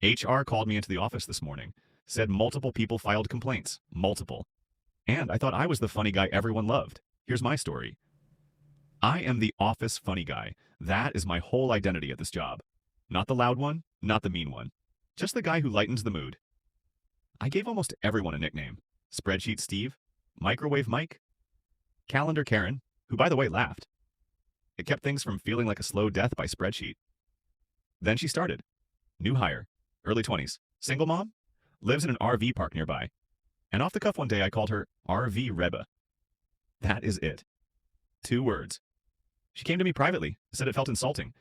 HR called me into the office this morning, said multiple people filed complaints. Multiple. And I thought I was the funny guy everyone loved. Here's my story. I am the office funny guy. That is my whole identity at this job. Not the loud one, not the mean one. Just the guy who lightens the mood. I gave almost everyone a nickname. Spreadsheet Steve, Microwave Mike, Calendar Karen, who by the way laughed. It kept things from feeling like a slow death by spreadsheet. Then she started. New hire, early 20s, single mom, lives in an RV park nearby. And off the cuff one day I called her RV Reba. That is it. 2 words. She came to me privately, said it felt insulting.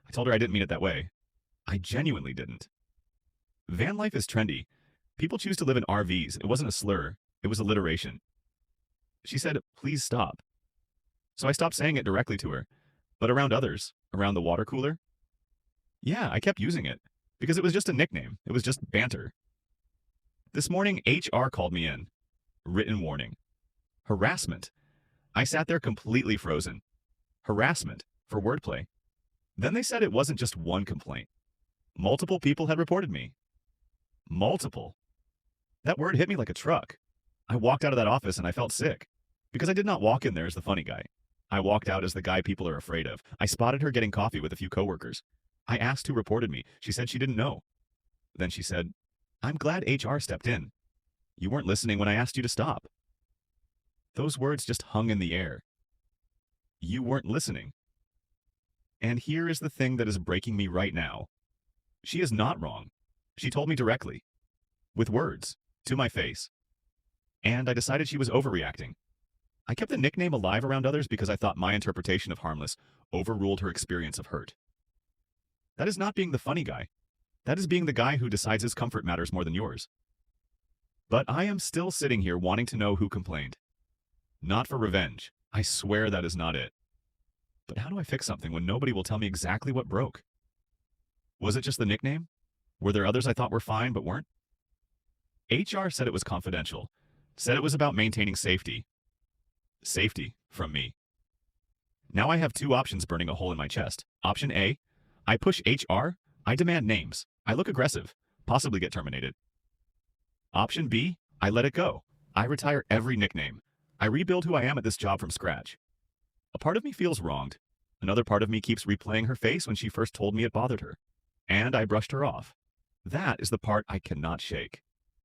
I told her I didn't mean it that way. I genuinely didn't. Van life is trendy. People choose to live in RVs. It wasn't a slur. It was alliteration. She said, please stop. So I stopped saying it directly to her, but around others, around the water cooler. Yeah, I kept using it because it was just a nickname. It was just banter. This morning, HR called me in. Written warning. Harassment. I sat there completely frozen. Harassment for wordplay. Then they said it wasn't just one complaint. Multiple people had reported me. Multiple. That word hit me like a truck. I walked out of that office and I felt sick because I did not walk in there as the funny guy. I walked out as the guy people are afraid of. I spotted her getting coffee with a few coworkers. I asked who reported me. She said she didn't know. Then she said, I'm glad HR stepped in. You weren't listening when I asked you to stop. Those words just hung in the air. You weren't listening. And here is the thing that is breaking me right now. She is not wrong. She told me directly, with words, to my face. And I decided she was overreacting. I kept the nickname alive around others because I thought my interpretation of harmless overruled her experience of hurt. That is not being the funny guy. That is being the guy who decides his comfort matters more than yours. But I am still sitting here wanting to know who complained. Not for revenge. I swear that is not it. But how do I fix something when nobody will tell me exactly what broke? Was it just the nickname? Were there others I thought were fine but weren't? HR said it was confidential. Said it was about maintaining safety. Safety from me. Now I have 2 options burning a hole in my chest. Option A, I push HR. I demand names. I look aggressive. Possibly get terminated. Option B, I let it go. I retire every nickname. I rebuild who I am at this job from scratch. A part of me feels wronged. Another part of me keeps replaying her face when she first told me it bothered her. And I brushed her off. That is the part I cannot shake.